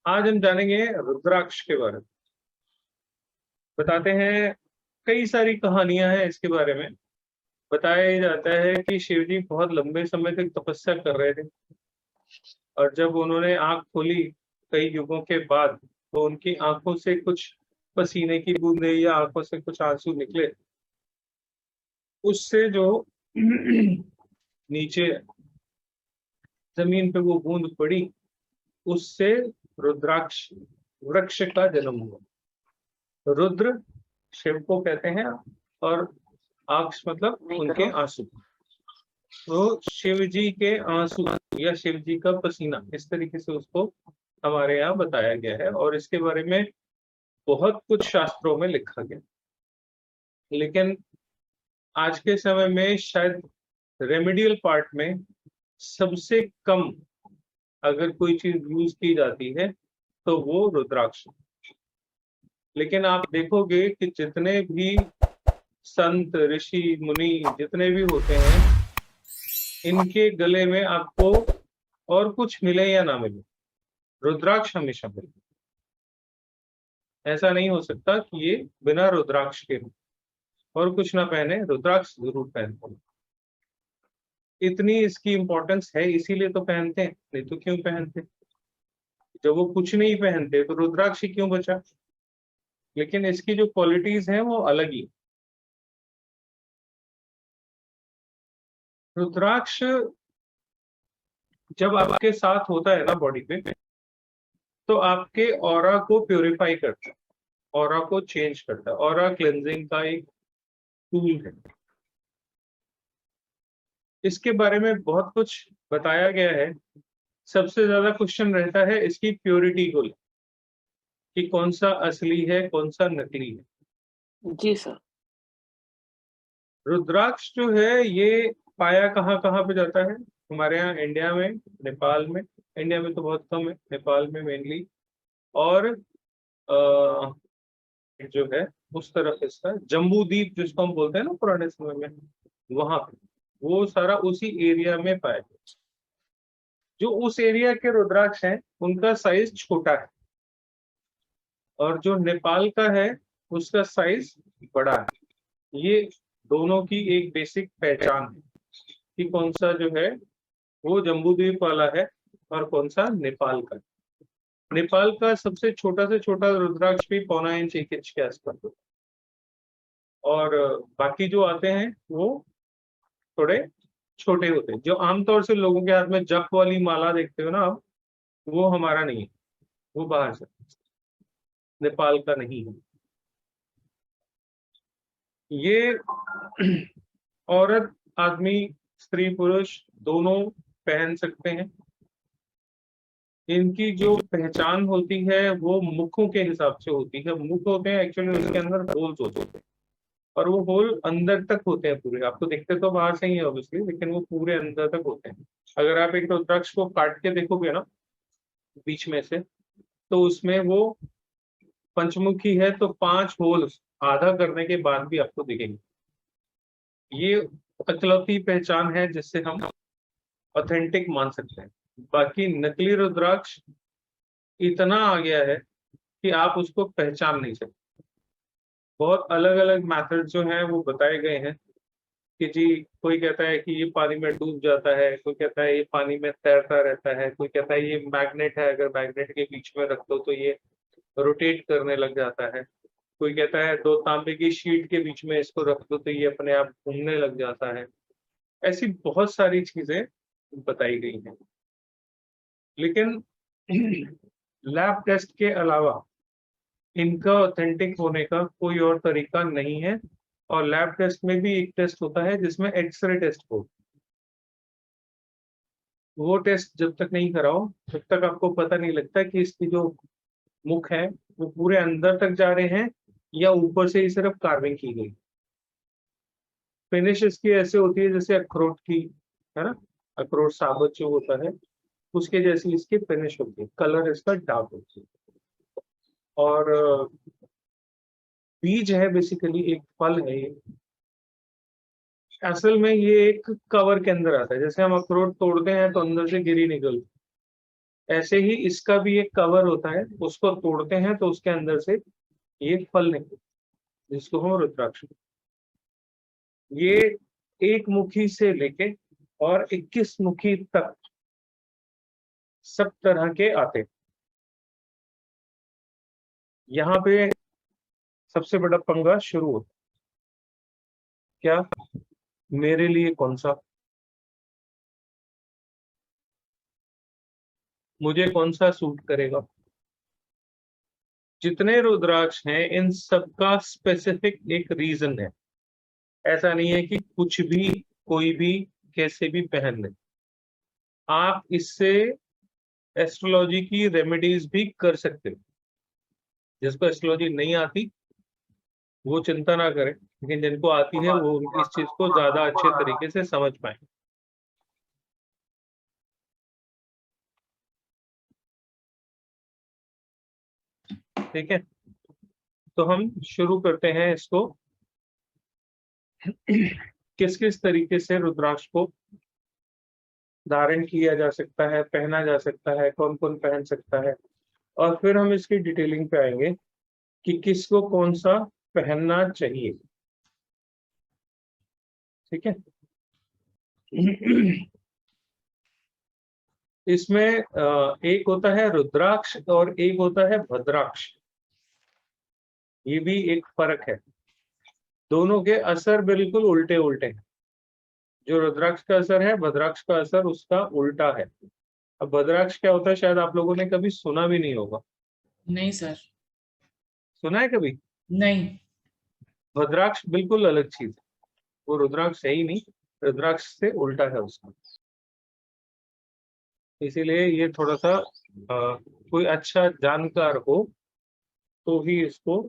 आज हम जानेंगे रुद्राक्ष के बारे में। बताते हैं, कई सारी कहानियां हैं इसके बारे में। बताया जाता है कि शिव जी बहुत लंबे समय तक तपस्या कर रहे थे और जब उन्होंने आंख खोली कई युगों के बाद, तो उनकी आंखों से कुछ पसीने की बूंदें या आंखों से कुछ आंसू निकले। उससे जो नीचे जमीन पे वो बूंद पड़ी, उससे रुद्राक्ष वृक्ष का जन्म हुआ। रुद्र शिव को कहते हैं और आंख मतलब उनके आंसू। तो शिव जी के आंसू या शिव जी का पसीना, इस तरीके से उसको हमारे यहाँ बताया गया है और इसके बारे में बहुत कुछ शास्त्रों में लिखा गया। लेकिन आज के समय में शायद रेमेडियल पार्ट में सबसे कम अगर कोई चीज यूज की जाती है तो वो रुद्राक्ष। लेकिन आप देखोगे कि जितने भी संत ऋषि मुनि जितने भी होते हैं, इनके गले में आपको और कुछ मिले या ना मिले, रुद्राक्ष हमेशा मिले। ऐसा नहीं हो सकता कि ये बिना रुद्राक्ष के हो और कुछ ना पहने, रुद्राक्ष जरूर पहनते। इतनी इसकी इंपॉर्टेंस है, इसीलिए तो पहनते हैं, नहीं तो क्यों पहनते। जब वो कुछ नहीं पहनते तो रुद्राक्ष ही क्यों बचा। लेकिन इसकी जो क्वालिटीज हैं वो अलग ही। रुद्राक्ष जब आपके साथ होता है ना बॉडी पे, तो आपके ऑरा को प्योरीफाई करता है, ऑरा को चेंज करता है। ऑरा क्लेंजिंग का एक टूल है। इसके बारे में बहुत कुछ बताया गया है। सबसे ज्यादा क्वेश्चन रहता है इसकी प्योरिटी को, कि कौन सा असली है कौन सा नकली है। जी सर। रुद्राक्ष जो है ये पाया कहाँ कहाँ पे जाता है। हमारे यहाँ इंडिया में, नेपाल में। इंडिया में तो बहुत कम है, नेपाल में मेनली। और जो है उस तरफ इसका जम्बू द्वीप जिसको हम बोलते हैं ना पुराने समय में, वहां पे वो सारा उसी एरिया में पाया गया। जो उस एरिया के रुद्राक्ष हैं उनका साइज छोटा है और जो नेपाल का है उसका साइज बड़ा है। ये दोनों की एक बेसिक पहचान है कि कौन सा जो है वो जम्बू द्वीप वाला है और कौन सा नेपाल का। नेपाल का सबसे छोटा से छोटा रुद्राक्ष भी 1.25 इंच 1 इंच के आसपास होता है। और बाकी जो आते हैं वो थोड़े छोटे होते हैं। जो आमतौर से लोगों के हाथ में जप वाली माला देखते हो ना आप, वो हमारा नहीं है, वो बाहर से, नेपाल का नहीं है ये। औरत आदमी, स्त्री पुरुष दोनों पहन सकते हैं। इनकी जो पहचान होती है वो मुखों के हिसाब से होती है। मुख होते हैं एक्चुअली, उसके अंदर होल्स होते हैं और वो होल अंदर तक होते हैं पूरे। आपको दिखते तो बाहर से ही है ऑब्वियसली, लेकिन वो पूरे अंदर तक होते हैं। अगर आप एक रुद्राक्ष को काट के देखोगे ना बीच में से, तो उसमें वो पंचमुखी है तो 5 होल्स आधा करने के बाद भी आपको दिखेंगे। ये अकलौती पहचान है जिससे हम ऑथेंटिक मान सकते हैं। बाकी नकली रुद्राक्ष इतना आ गया है कि आप उसको पहचान नहीं सकते। बहुत अलग अलग मेथड जो हैं वो बताए गए हैं कि जी, कोई कहता है कि ये पानी में डूब जाता है, कोई कहता है ये पानी में तैरता रहता है, कोई कहता है ये मैग्नेट है, अगर मैग्नेट के बीच में रख दो तो ये रोटेट करने लग जाता है। कोई कहता है 2 तांबे की शीट के बीच में इसको रख दो तो ये अपने आप घूमने लग जाता है। ऐसी बहुत सारी चीजें बताई गई हैं। लेकिन लैब टेस्ट के अलावा इनका ऑथेंटिक होने का कोई और तरीका नहीं है। और लैब टेस्ट में भी एक टेस्ट होता है जिसमें एक्सरे टेस्ट हो। वो टेस्ट जब तक नहीं कराओ तब तक आपको पता नहीं लगता कि इसकी जो मुख है वो पूरे अंदर तक जा रहे हैं या ऊपर से ही सिर्फ कार्विंग की गई। फिनिश इसकी ऐसे होती है जैसे अखरोट की, है ना, अखरोट साबुत जो होता है उसके जैसी इसकी फिनिश होती है। कलर इसका डार्क होती है। और बीज है बेसिकली, एक फल है ये। असल में ये एक कवर के अंदर आता है। जैसे हम अखरोट तोड़ते हैं तो अंदर से गिरी निकलती, ऐसे ही इसका भी एक कवर होता है, उसको तोड़ते हैं तो उसके अंदर से ये फल निकलते हैं, जिसको हम रुद्राक्ष। ये एक मुखी से लेके और 21 मुखी तक सब तरह के आते हैं। यहाँ पे सबसे बड़ा पंगा शुरू होता है, क्या मेरे लिए कौन सा, मुझे कौन सा सूट करेगा। जितने रुद्राक्ष हैं इन सबका स्पेसिफिक एक रीजन है। ऐसा नहीं है कि कुछ भी कोई भी कैसे भी पहन ले। आप इससे एस्ट्रोलॉजी की रेमेडीज भी कर सकते हो। जिसको एस्ट्रोलॉजी नहीं आती वो चिंता ना करें, लेकिन जिनको आती है वो इस चीज को ज्यादा अच्छे तरीके से समझ पाए। ठीक है, तो हम शुरू करते हैं इसको। किस किस तरीके से रुद्राक्ष को धारण किया जा सकता है, पहना जा सकता है, कौन कौन पहन सकता है, और फिर हम इसकी डिटेलिंग पे आएंगे कि किसको कौन सा पहनना चाहिए। ठीक है। इसमें एक होता है रुद्राक्ष और एक होता है भद्राक्ष। ये भी एक फर्क है, दोनों के असर बिल्कुल उल्टे उल्टे हैं। जो रुद्राक्ष का असर है, भद्राक्ष का असर उसका उल्टा है। अब भद्राक्ष क्या होता है शायद आप लोगों ने कभी सुना भी नहीं होगा। नहीं सर। सुना है कभी? नहीं। भद्राक्ष बिल्कुल अलग चीज है, वो रुद्राक्ष है ही नहीं, रुद्राक्ष से उल्टा है उसका। इसीलिए ये थोड़ा सा कोई अच्छा जानकार हो तो ही इसको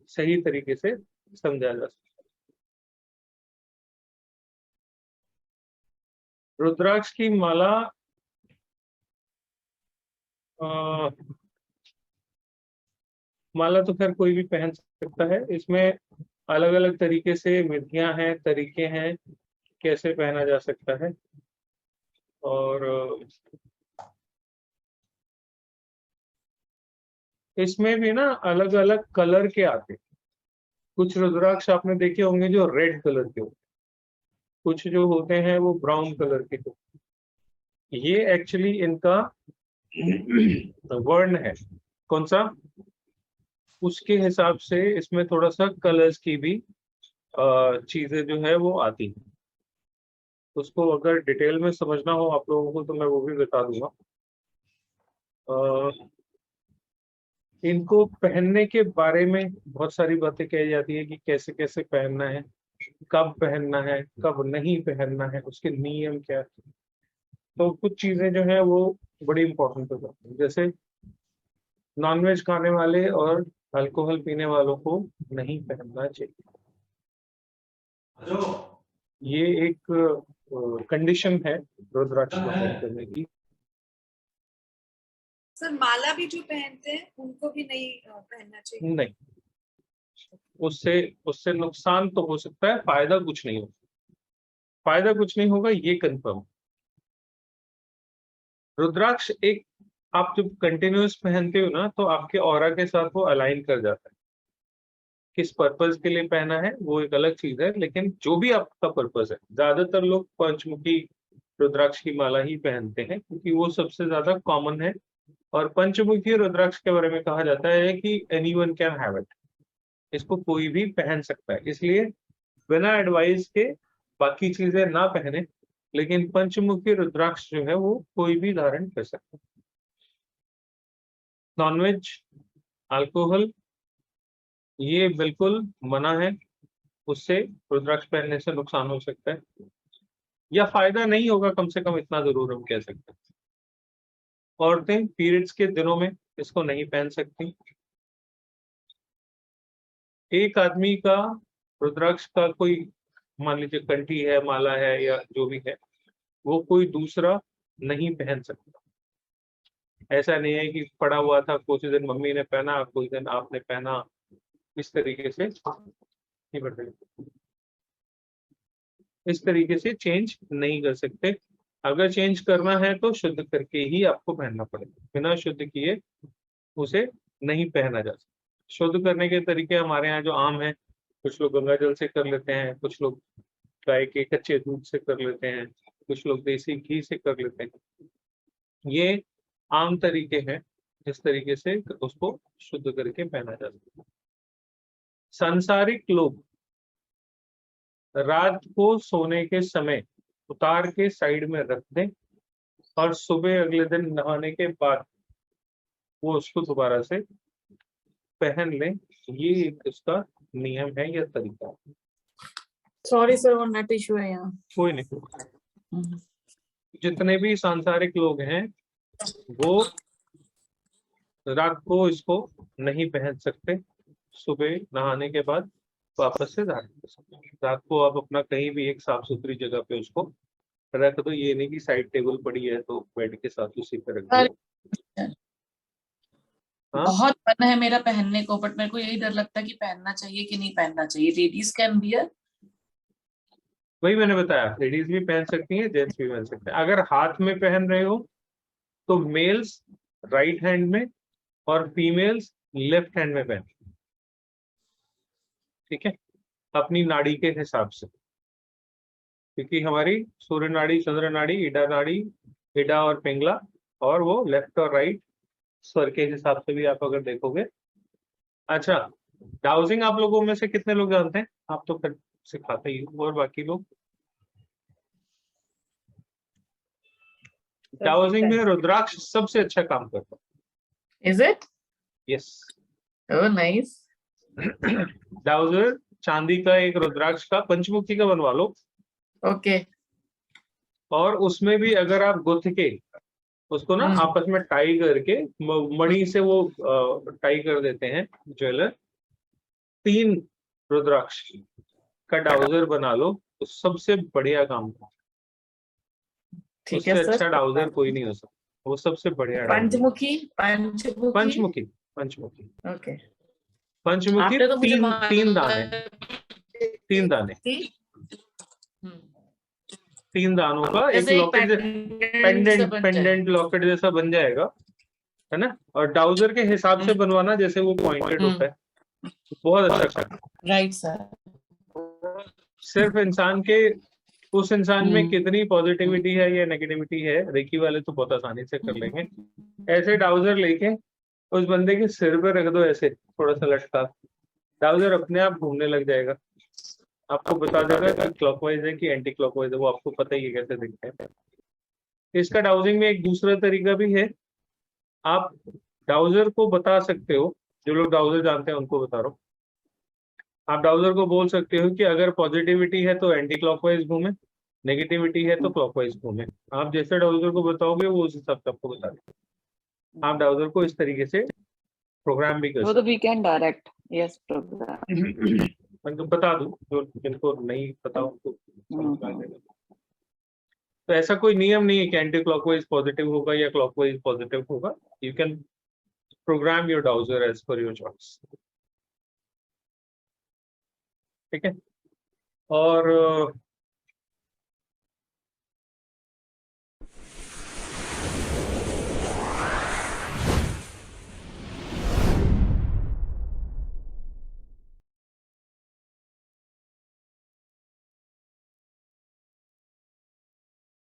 सही तरीके से समझा जा सकता है। रुद्राक्ष की माला माला तो खैर कोई भी पहन सकता है। इसमें अलग अलग तरीके से विधियां हैं, तरीके हैं कैसे पहना जा सकता है। और इसमें भी ना अलग अलग कलर के आते हैं। कुछ रुद्राक्ष आपने देखे होंगे जो रेड कलर के होते हैं, कुछ जो होते हैं वो ब्राउन कलर के होते हैं। ये एक्चुअली इनका वर्ण है। कौन सा? उसके हिसाब से इसमें थोड़ा सा कलर्स की भी चीजें जो है वो आती हैं। उसको अगर डिटेल में समझना हो आप लोगों को तो मैं वो भी बता दूंगा। इनको पहनने के बारे में बहुत सारी बातें कही जाती है कि कैसे कैसे पहनना है, कब पहनना है, कब नहीं पहनना है, उसके नियम क्या है। तो कुछ चीजें जो है वो बड़ी इंपॉर्टेंट हो जाती है। जैसे नॉनवेज खाने वाले और अल्कोहल पीने वालों को नहीं पहनना चाहिए। ये एक कंडीशन है रुद्राक्ष धारण करने की। सर माला भी जो पहनते हैं उनको भी नहीं पहनना चाहिए? नहीं, उससे उससे नुकसान तो हो सकता है, फायदा कुछ नहीं होगा। फायदा कुछ नहीं होगा ये कंफर्म। रुद्राक्ष एक, आप जब कंटिन्यूअस पहनते हो ना तो आपके ऑरा के साथ वो अलाइन कर जाता है। किस पर्पज के लिए पहना है वो एक अलग चीज है, लेकिन जो भी आपका पर्पज है, ज्यादातर लोग पंचमुखी रुद्राक्ष की माला ही पहनते हैं क्योंकि वो सबसे ज्यादा कॉमन है। और पंचमुखी रुद्राक्ष के बारे में कहा जाता है कि एनीवन कैन हैव इट, इसको कोई भी पहन सकता है। इसलिए बिना एडवाइस के बाकी चीजें ना पहने, लेकिन पंचमुखी रुद्राक्ष जो है वो कोई भी धारण कर सकता है। नॉनवेज, अल्कोहल, ये बिल्कुल मना है, उससे रुद्राक्ष पहनने से नुकसान हो सकता है या फायदा नहीं होगा, कम से कम इतना जरूर हम कह सकते हैं। औरतें पीरियड्स के दिनों में इसको नहीं पहन सकती। एक आदमी का रुद्राक्ष का कोई, मान लीजिए कंठी है, माला है या जो भी है, वो कोई दूसरा नहीं पहन सकता। ऐसा नहीं है कि पड़ा हुआ था, कुछ दिन मम्मी ने पहना, कुछ दिन आपने पहना, इस तरीके से नहीं बढ़ सकते। इस तरीके से चेंज नहीं कर सकते। अगर चेंज करना है तो शुद्ध करके ही आपको पहनना पड़ेगा, बिना शुद्ध किए उसे नहीं पहना जा सकता। शुद्ध करने के तरीके हमारे यहाँ जो आम है, कुछ लोग गंगा जल से कर लेते हैं, कुछ लोग गाय के कच्चे दूध से कर लेते हैं, कुछ लोग देसी घी से कर लेते हैं। ये आम तरीके हैं जिस तरीके से उसको शुद्ध करके पहना जा सकता है। सांसारिक लोग रात को सोने के समय उतार के साइड में रख दें और सुबह अगले दिन नहाने के बाद वो उसको दोबारा से पहन लें। ये एक उसका नियम है या तरीका है। सॉरी सर, वो नेट इशू है यहाँ। कोई नहीं, जितने भी सांसारिक लोग हैं वो रात को इसको नहीं पहन सकते, सुबह नहाने के बाद वापस से धारण कर सकते हैं। रात को आप अपना कहीं भी एक साफ सुथरी जगह पे उसको रख दो, ये नहीं कि साइड टेबल पड़ी है तो बेड के साथ उसी पे रख दो। हाँ? बहुत मन है मेरा पहनने को, बट मेरे को यही डर लगता है कि पहनना चाहिए कि नहीं पहनना चाहिए। लेडीज कैन वियर, वही मैंने बताया, लेडीज भी पहन सकती हैं, जेंट्स भी पहन सकते हैं। अगर हाथ में पहन रहे हो तो मेल्स राइट हैंड में और फीमेल्स लेफ्ट हैंड में पहन, ठीक है, अपनी नाड़ी के हिसाब से, क्योंकि हमारी सूर्य नाड़ी, चंद्र नाड़ी, ईडा नाड़ी, ईडा और पिंगला, और वो लेफ्ट और राइट स्वर के हिसाब से भी आप अगर देखोगे। अच्छा, डाउजिंग आप लोगों में से कितने लोग जानते हैं? आप तो फिर सिखाते ही हो, और बाकी लोग? डाउजिंग में रुद्राक्ष सबसे अच्छा काम करता है। Is it? Yes, oh nice. Dowser चांदी का एक रुद्राक्ष का पंचमुखी का बनवा लो, ओके। और उसमें भी अगर आप गुथ के उसको ना आपस में टाई करके मणि से वो टाई कर देते हैं ज्वेलर, 3 रुद्राक्ष का डाउजर बना लो तो सबसे बढ़िया काम है। ठीक है उससे सर। अच्छा डाउजर कोई नहीं हो सकता, वो सबसे बढ़िया डाउजर। पंचमुखी, पंचमुखी, पंचमुखी, पंचमुखी, ओके। पंचमुखी, आपने तो मुझे 3 दाने, 3 दाने, 3 दानों का एक जैसे लॉकेट, पेंडेंट लॉकेट जैसा बन जाएगा, है ना। और डाउजर के हिसाब से बनवाना, जैसे वो पॉइंटेड होता है, बहुत अच्छा काम। Right sir. सिर्फ इंसान के, उस इंसान में कितनी पॉजिटिविटी है या नेगेटिविटी है, रेकी वाले तो बहुत आसानी से कर लेंगे। ऐसे डाउजर लेके उस बंदे के सिर पे रख दो, ऐसे थोड़ा सा लटका, डाउजर अपने आप घूमने लग जाएगा, आपको बता देगा कि क्लॉकवाइज है कि एंटी क्लॉकवाइज है, वो आपको पता ही है कैसे दिखते हैं। इसका डाउजिंग में एक दूसरा तरीका भी है, आप डाउजर को बता सकते हो, जो लोग डाउजर जानते हैं उनको बता रहा हूँ, आप डाउजर को बोल सकते हो कि अगर पॉजिटिविटी है तो एंटी क्लॉकवाइज घूमे, नेगेटिविटी है तो क्लॉकवाइज घूमे। आप जैसे डाउजर को बताओगे वो उस हिसाब से आपको बता देगा। आप डाउजर को इस तरीके से प्रोग्राम भी कर वो तो we can direct, yes program. मैं तो बता दूं, जो जिनको नहीं पता उनको समझ में आ जाएगा। तो ऐसा कोई नियम नहीं है कि एंटी क्लॉकवाइज पॉजिटिव होगा या क्लॉकवाइज पॉजिटिव होगा। You can program your dowser as per your choice, ठीक है। और